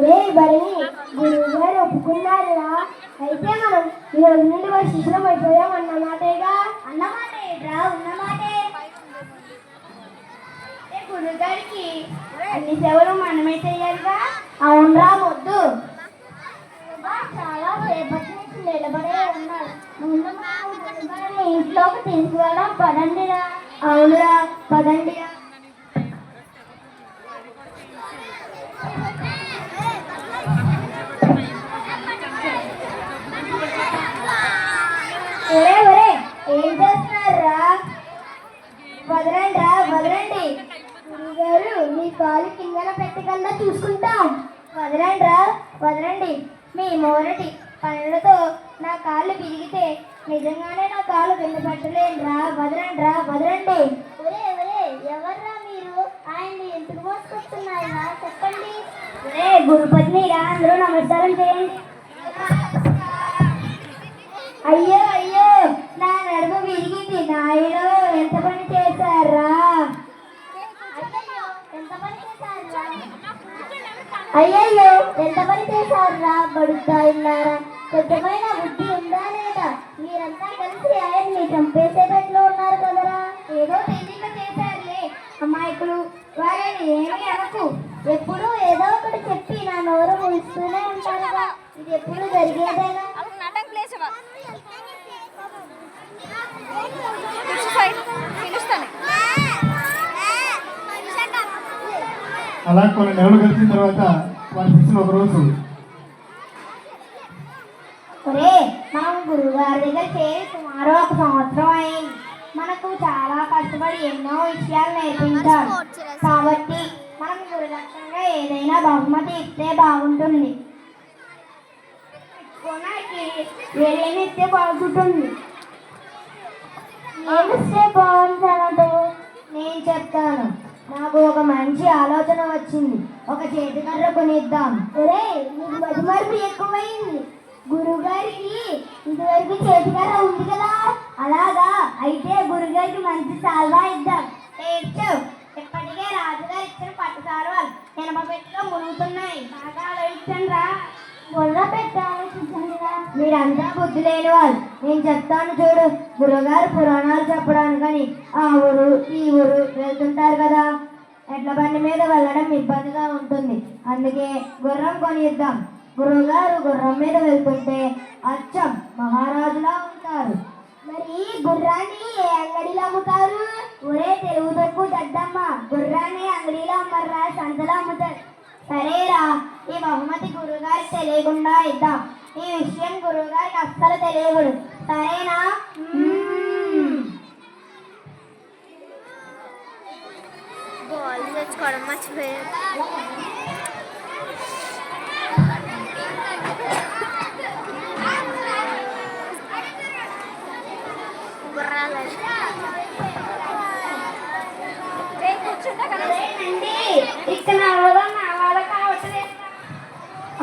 రే బడి గురువు గారు ఒప్పుకున్నారా? అయితే మనం ఈ రోజు నుండి వారి శిష్యులం అయిపోయాం అన్నమాటేగా. అన్నమాటే రా ఉన్నమాటే. గురువు గారికి అన్ని సేవలు మనమే చేయాలిగా. అవునరా మొద్దు. చాలా సేపటి నుంచి నిలబడే ఉన్నారు. ముందు మనం గురువుగారిని ఇంట్లోకి తీసుకువెళ్ళడం పదండిరా. అవునురా పదండిరా. ఒరే ఒరే ఏం చేస్తున్నారా? వదలండి రా వదలండి. గురుగారు మీ కాలు కిందన పెట్టకుండా చూసుకుంటాం. వదలండి రా వదలండి. మీ మొదటి పనులతో నా కాళ్ళు విరిగితే నిజంగానే నా కాళ్ళు కింద పెట్టలేను రా. వదలండి రా వదలండి. ఒరే ఒరే ఎవర్రా మీరు? ఆయన్ని ఎందుకు మోసుకొస్తున్నారా చెప్పండి. ఒరే గురుపతిని రా, అందరూ నమస్కారం చేయండి. అయ్యో అయ్యో నా నడుము విరిగింది. నాయనో ఎంత పని చేశారా? అయ్యయ్యో ఎంత పని చేశారా? బడుతాయిన్నారా? కొంచెమైనా బుద్ధి ఉందా లేదా? మీరంతా కలిసి ఆయన్ని చంపేసేటట్లు ఉన్నారు కదరా. ఏదో తెలియక చేశారులే అమాయకులు. వారిని ఏమీ అనకు. ఎప్పుడు ఏదో ఒకటి చెప్పి నా నోరు ముగిస్తూనే ఉంటారుగా. ఇది ఎప్పుడు జరిగేదేగా. అలా కొన్ని నెలలు గడిచిన తర్వాత వారి శిష్యులు ఒకరోజు ఒరే మనం గురువుగారి దగ్గర చేరి సుమారు 1 సంవత్సరం అయింది. మనకు చాలా కష్టపడి ఎన్నో విషయాలు నేర్పించారు. కాబట్టి మనం గురుదక్షిణగా ఏదైనా బహుమతి ఇస్తే బాగుంటుంది. కొనకి ఏదైనా ఇస్తే బాగుంటుంది. ఏమిస్తే బాగుంటానంటూ నేను చెప్తాను. నాకు ఒక మంచి ఆలోచన వచ్చింది. ఒక చేతికర్ర కొనిద్దాం. ఒరే నీకు మతిమరుపు ఎక్కువైంది. గురుగారికి ఇదివరకు చేతికర్ర ఉంది కదా. అలాగా అయితే గురుగారికి మంచి సాల్వా ఇద్దాం. ఇప్పటికే రాజుగారు ఇచ్చిన పట్టు సాల్వాలు ఎనప పెట్టిలో మునుగుతున్నాయి. బాగా ఆలోచించండి రా. బుర్ర పెట్టి ఆలోచించండిరా. మీరంతా బుద్ధి లేని వాళ్ళు. నేను చెప్తాను చూడు. గురుగారు పురాణాలు చెప్పడానికని ఆ ఊరు ఈ ఊరు వెళ్తుంటారు కదా. ఎడ్ల బండి మీద వెళ్ళడం ఇబ్బందిగా ఉంటుంది. అందుకే గుర్రం కొనిద్దాం. గురువుగారు గుర్రం మీద వెళ్తుంటే అచ్చం మహారాజులా ఉంటారు. మరి గుర్రాన్ని ఏ అంగడిలో అమ్ముతారు? ఒరే తెలుగు తక్కువ దద్దమ్మ, గుర్రాన్ని అంగడిలో అమ్మర్రా, సంతలో అమ్ముతారు. సరేరా, ఈ బహుమతి గురువుగారికి తెలియకుండా ఇద్దాం. ఈ విషయం గురువుగారికి అస్సలు తెలియకూడదు. సరేనా? తెచ్చుకోవడం మర్చిపోయారు. ఇక్కడ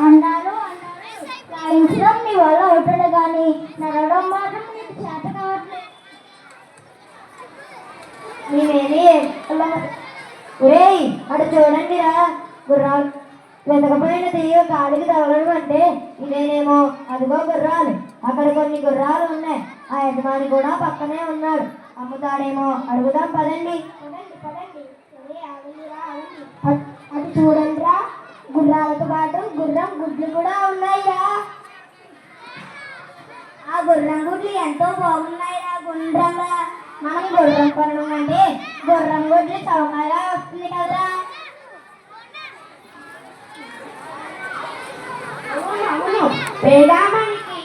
అన్నారు సాయించడం నీ వల్ల అవుతుంది కానీ నడవడం మాత్రం నీకు చేత కావట్లేదు. నేనేమి ఒరేయ్ అటు చూడండి రా. గుర్రాలు వెతకపోయిన తీయ కాడికి తగలడం అంటే ఇదేనేమో. అదిగో గుర్రాలు. అక్కడ కొన్ని గుర్రాలు ఉన్నాయి. ఆ యజమాని కూడా పక్కనే ఉన్నాడు. అమ్ముతాడేమో అడుగుదాం పదండి. అది చూడండి రా. గుర్రాలతో పాటు గుర్రం గుడ్లు కూడా ఉన్నాయిరా. ఆ గుర్రం గుడ్లు ఎంతో బాగున్నాయిరా. గుండ్రంగా మనం గుర్రం కొనడం అంటే గుర్రం గుడ్లు చౌకగా వస్తుంది కదా. అవును వేదామణికి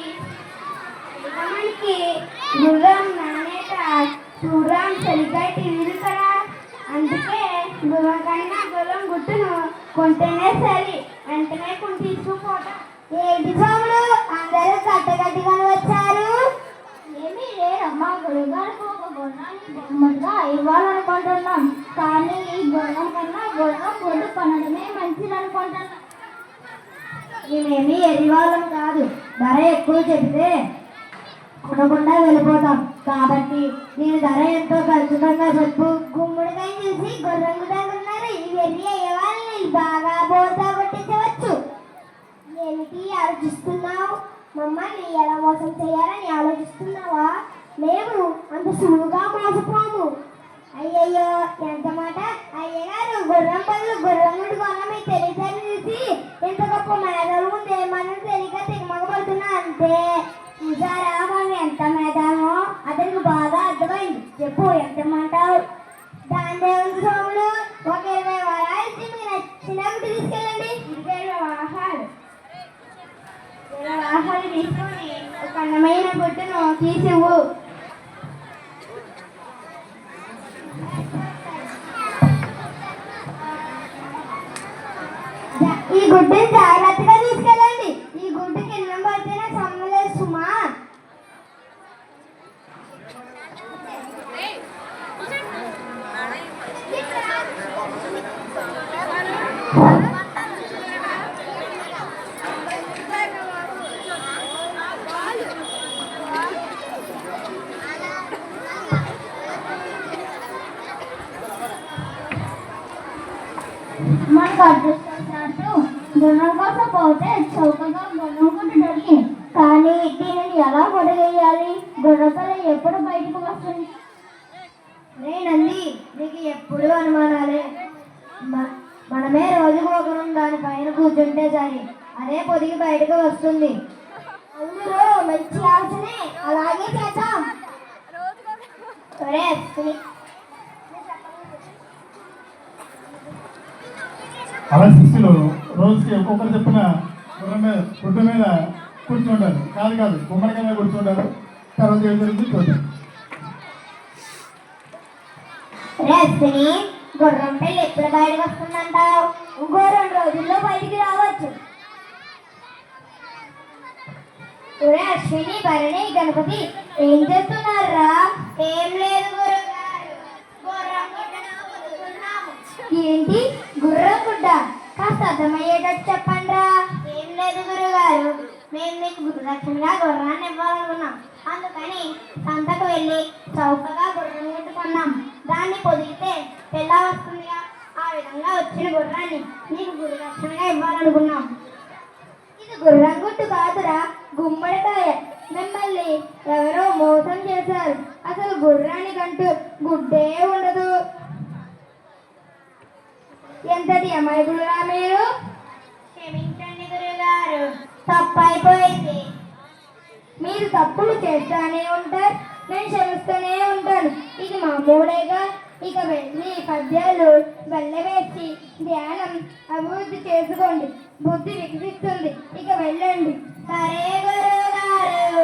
గుర్రం నాణ్యత చూడడం సరిగ్గా టీవీలు కదా. అందుకే గుర్రం కన్నా గుర్రం గుట్టును కొంటేనే సరి. వెంటనే కొని తీసుకుపోతాం. ఏంటి స్వాములు అందరూ కట్టగట్టిగానే వచ్చారు? ఏమీ లేదమ్మా. గురుగారికి ఒక గుర్రాన్ని బహుమతిగా ఇవ్వాలనుకుంటున్నాం. కానీ ఈ గుర్రం కన్నా గుర్రం గుడ్డు కొనడమే మంచిది అనుకుంటున్నాం. మేమేమీ ఎరివాళ్ళం కాదు. ధర ఎక్కువ చెబితే కొనకుండా వెళ్ళిపోతాం. కాబట్టి నేను ధర ఎంతో ఖచ్చితంగా చెప్పు. గుమ్మడికాయ చూసి గుర్రం కూడా ఉన్నారు. ఈ వెర్రి అయ్యే వాళ్ళని బాగా బోతా కొట్టించవచ్చు. ఏమిటి ఆలోచిస్తున్నావు? మమ్మల్ని ఎలా మోసం చేయాలని ఆలోచిస్తున్నావా? మేము అంత సులువుగా మోసపోము. అయ్యయ్యో ఎంత మాట! అయ్యగారు గుర్రం పళ్ళు గుర్రముడు కొన్న మీ తెలిసారి చూసి ఎంత గొప్ప మేధావులు ముందు ఏమన్నా తెలియక తిమ్మగబడుతున్నా అంతే. చూసారా మనం ఎంత మేధామో? అతనికి బాగా అర్థమైంది. చెప్పు ఎంత మాటావు? దాని దేవుని సోములు ఒక 20 వరాలు ఇచ్చి మీకు నచ్చిన గుడి తీసుకెళ్ళండి. 20 వాహాలు తీసుకొని ఒక అందమైన గుడ్డును తీసివ్వు. ఈ గుడ్డుని జాగ్రత్తగా తీసుకెళ్ళండి. ఈ గుడ్డు కింద పడితే నాకు సంబంధం లేదు సుమా. మనకు అదృష్టవశాత్తు గుర్రం కోసం పోతే చౌకగా గుర్రం గుడ్డు దొరికింది. కానీ దీనిని ఎలా పొడగేయాలి? గుర్రపల్లి ఎప్పుడు బయటకు వస్తుంది? నేనంది నీకు ఎప్పుడు అనుమానాలే. మనమే రోజుకు ఒకరు దానిపైన కూర్చుంటే సరి, అదే పొదిగి బయటకు వస్తుంది. అందులో మంచి ఆలోచనే, అలాగే చేద్దాం. ఒరే, అలా శిష్యులు రోజుకి ఒక్కొక్కరు చెప్పిన గుడ్డ మీద కూర్చుంటారు. కాదు గుమ్మడికాయ మీద కూర్చుంటారు. తర్వాత ఏం జరుగుతుంది చూద్దాం. రేస్తిని గుర్రం పెళ్ళి ఎప్పుడు బయటకు వస్తుందంటావు? ఇంకో 2 రోజుల్లో బయటికి రావచ్చు. ఒరే అశ్విని, భరణి, గణపతి ఏం చేస్తున్నారా? ఏం లేదు గురుగారు, గుర్రం గుడ్డను వదులుతున్నాము. ఏంటి గుర్రం గుడ్డ? కాస్త అర్థమయ్యేటట్టు చెప్పండిరా. ఏం లేదు గురుగారు, మేము మీకు గురుదక్షిణగా గుర్రాన్ని ఇవ్వాలనుకున్నాం. అందుకని సంతకు వెళ్ళి చౌకగా గుర్రం గుడ్డు కొన్నాం. దాన్ని పొదిగితే పిల్ల వస్తుందిగా, ఆ విధంగా వచ్చిన గుర్రాన్ని మీకు గురుదక్షిణగా ఇవ్వాలనుకున్నాం. ఇది గుర్రం గుడ్డు కాదురా, గుమ్మడికాయ. మిమ్మల్ని ఎవరో మోసం చేశారు. అసలు గుర్రానికంటూ గుడ్డే ఉండదు. ఎంతటి అమాయకులురా మీరు! క్షమించండి గురుగారు, తప్పు అయిపోయింది. మీరు తప్పులు చేస్తూనే ఉంటారు, నేను క్షమిస్తూనే ఉంటాను. ఇది మామూలేగా. ఇక వెళ్ళి పద్యాలు వెళ్ళవేసి ధ్యానం అభివృద్ధి చేసుకోండి, బుద్ధి వికసిస్తుంది. ఇక వెళ్ళండి. సరే గురువు గారు.